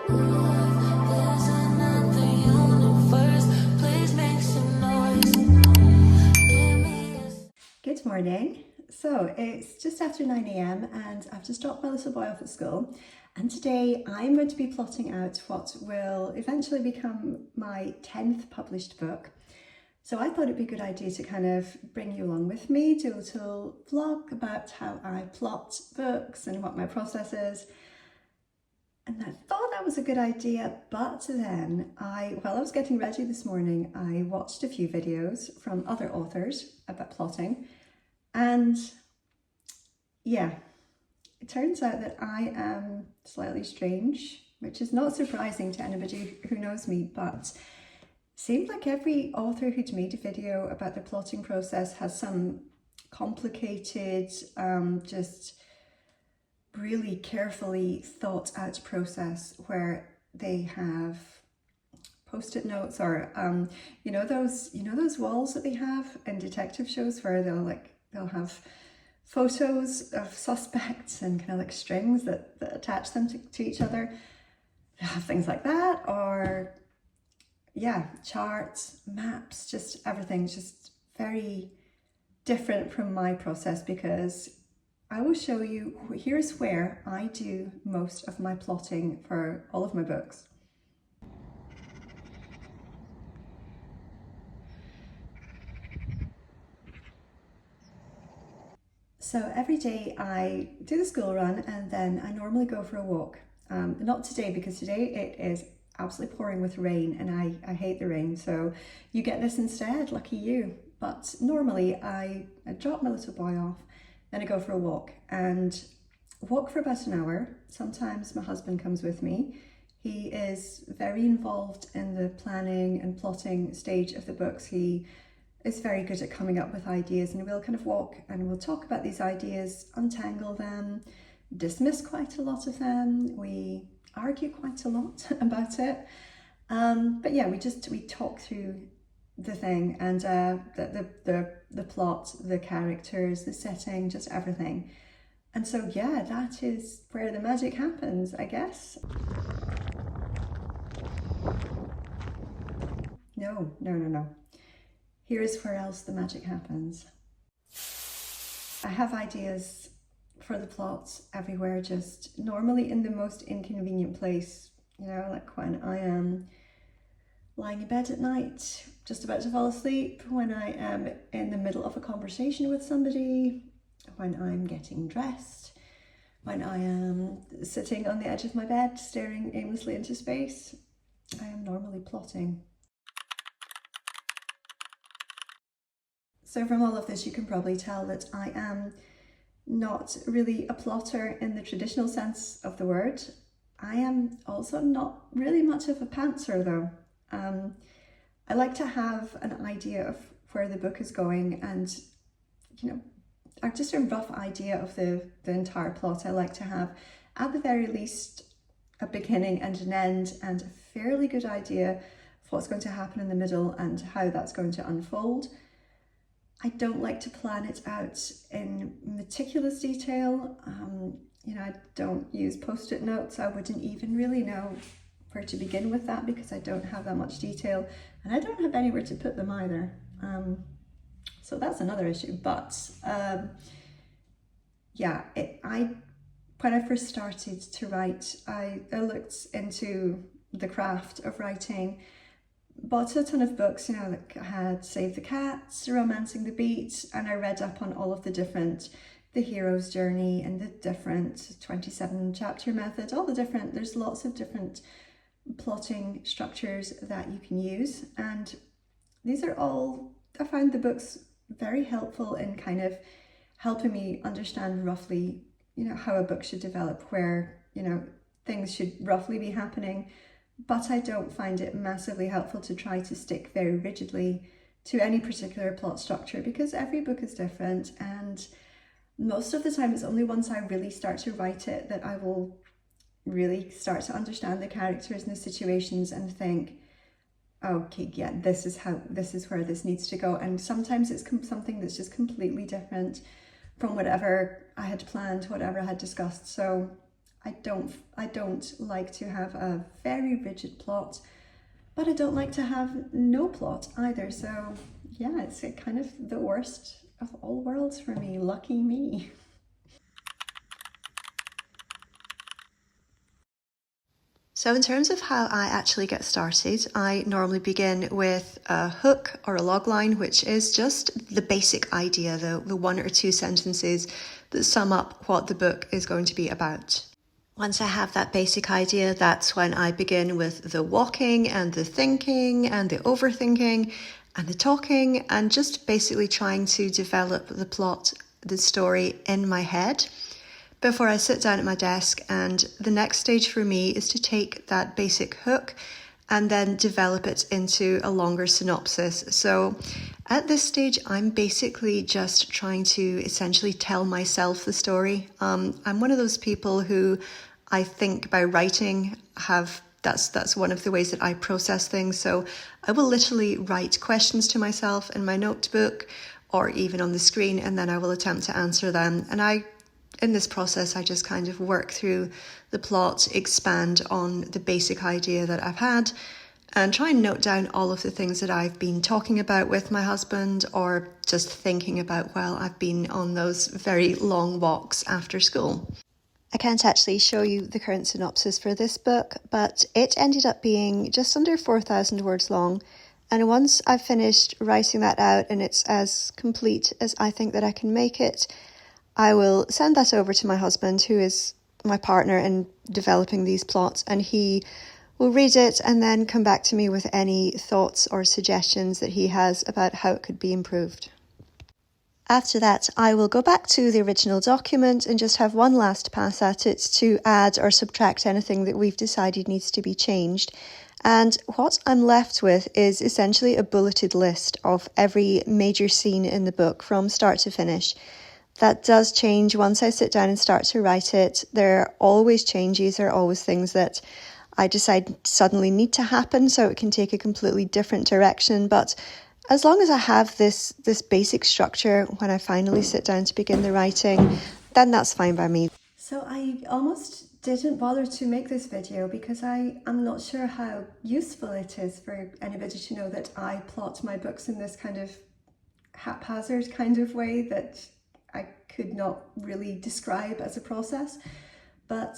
Good morning. So it's just after 9 a.m. and I've just dropped my little boy off at school, and today I'm going to be plotting out what will eventually become my 10th published book. So I thought it'd be a good idea to kind of bring you along with me, do a little vlog about how I plot books and what my process is. And I thought that was a good idea, but then while I was getting ready this morning, I watched a few videos from other authors about plotting, and yeah, it turns out that I am slightly strange, which is not surprising to anybody who knows me, but it seemed like every author who'd made a video about their plotting process has some complicated, just really carefully thought out process where they have post-it notes or you know those walls that they have in detective shows where they'll have photos of suspects and kind of like strings that attach them to each other. They have things like that, or yeah, charts, maps, just everything's just very different from my process, because I will show you, here's where I do most of my plotting for all of my books. So every day I do the school run and then I normally go for a walk. Not today, because today it is absolutely pouring with rain and I hate the rain. So you get this instead, lucky you. But normally I drop my little boy off, then I go for a walk and walk for about an hour. Sometimes my husband comes with me. He is very involved in the planning and plotting stage of the books. He is very good at coming up with ideas, and we'll kind of walk and we'll talk about these ideas, untangle them, dismiss quite a lot of them. We argue quite a lot about it. But yeah, we talk through the thing and the plot, the characters, the setting, just everything. And so yeah, that is where the magic happens, I guess. No. Here is where else the magic happens. I have ideas for the plots everywhere, just normally in the most inconvenient place, you know, like when I am lying in bed at night, just about to fall asleep, when I am in the middle of a conversation with somebody, when I'm getting dressed, when I am sitting on the edge of my bed staring aimlessly into space. I am normally plotting. So from all of this, you can probably tell that I am not really a plotter in the traditional sense of the word. I am also not really much of a pantser though. I like to have an idea of where the book is going and, you know, just a rough idea of the entire plot. I like to have, at the very least, a beginning and an end and a fairly good idea of what's going to happen in the middle and how that's going to unfold. I don't like to plan it out in meticulous detail. You know, I don't use post-it notes. I wouldn't even really know where to begin with that because I don't have that much detail and I don't have anywhere to put them either. So that's another issue. But yeah, when I first started to write, I looked into the craft of writing, bought a ton of books, you know, like I had Save the Cats, Romancing the Beat, and I read up on all of the hero's journey and the different 27 chapter method, there's lots of different plotting structures that you can use. And these are all, I found the books very helpful in kind of helping me understand roughly, you know, how a book should develop, where, you know, things should roughly be happening. But I don't find it massively helpful to try to stick very rigidly to any particular plot structure because every book is different, and most of the time it's only once I really start to write it that I will really start to understand the characters and the situations and think, okay, yeah, this is where this needs to go. And sometimes it's something that's just completely different from whatever I had planned, whatever I had discussed. So I don't like to have a very rigid plot, but I don't like to have no plot either. So yeah, it's kind of the worst of all worlds for me. Lucky me. So in terms of how I actually get started, I normally begin with a hook or a logline, which is just the basic idea, the one or two sentences that sum up what the book is going to be about. Once I have that basic idea, that's when I begin with the walking and the thinking and the overthinking and the talking, and just basically trying to develop the plot, the story in my head before I sit down at my desk. And the next stage for me is to take that basic hook and then develop it into a longer synopsis. So at this stage, I'm basically just trying to essentially tell myself the story. I'm one of those people who I think by writing that's one of the ways that I process things. So I will literally write questions to myself in my notebook or even on the screen, and then I will attempt to answer them. And in this process, I just kind of work through the plot, expand on the basic idea that I've had, and try and note down all of the things that I've been talking about with my husband or just thinking about while I've been on those very long walks after school. I can't actually show you the current synopsis for this book, but it ended up being just under 4,000 words long. And once I've finished writing that out and it's as complete as I think that I can make it, I will send that over to my husband, who is my partner in developing these plots, and he will read it and then come back to me with any thoughts or suggestions that he has about how it could be improved. After that, I will go back to the original document and just have one last pass at it to add or subtract anything that we've decided needs to be changed. And what I'm left with is essentially a bulleted list of every major scene in the book from start to finish. That does change once I sit down and start to write it. There are always changes, there are always things that I decide suddenly need to happen, so it can take a completely different direction. But as long as I have this basic structure when I finally sit down to begin the writing, then that's fine by me. So I almost didn't bother to make this video because I'm not sure how useful it is for anybody to know that I plot my books in this kind of haphazard kind of way that I could not really describe as a process. But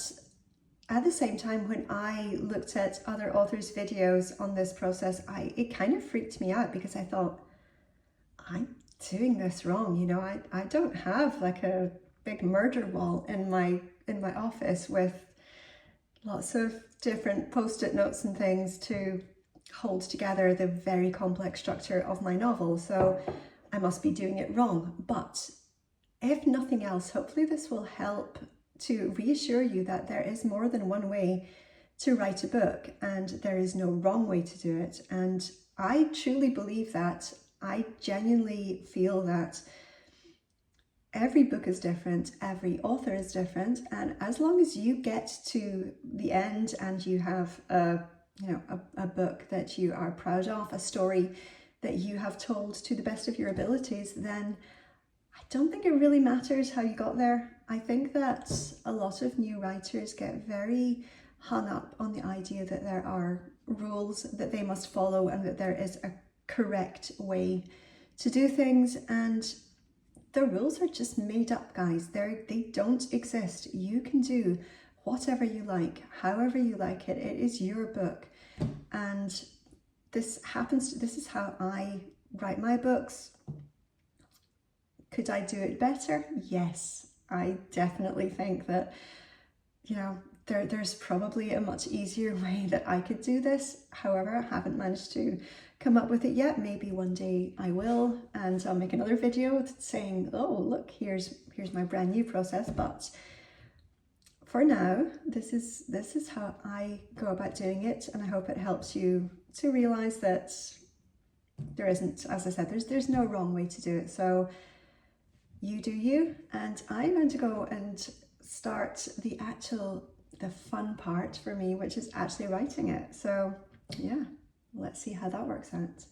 at the same time, when I looked at other authors' videos on this process, it kind of freaked me out because I thought, I'm doing this wrong. You know, I don't have like a big murder wall in my office with lots of different post-it notes and things to hold together the very complex structure of my novel. So I must be doing it wrong. But if nothing else, hopefully this will help to reassure you that there is more than one way to write a book and there is no wrong way to do it. And I truly believe that. I genuinely feel that every book is different, every author is different, and as long as you get to the end and you have a book that you are proud of, a story that you have told to the best of your abilities, then I don't think it really matters how you got there. I think that a lot of new writers get very hung up on the idea that there are rules that they must follow and that there is a correct way to do things, and the rules are just made up, guys. They don't exist. You can do whatever you like, however you like it. It is your book, and this is how I write my books. Could I do it better? Yes, I definitely think that, you know, there's probably a much easier way that I could do this. However, I haven't managed to come up with it yet. Maybe one day I will, and I'll make another video saying, oh, look, here's my brand new process. But for now, this is how I go about doing it, and I hope it helps you to realize that there isn't, as I said, there's no wrong way to do it. So you do you, and I'm going to go and start the fun part for me, which is actually writing it. So yeah, let's see how that works out.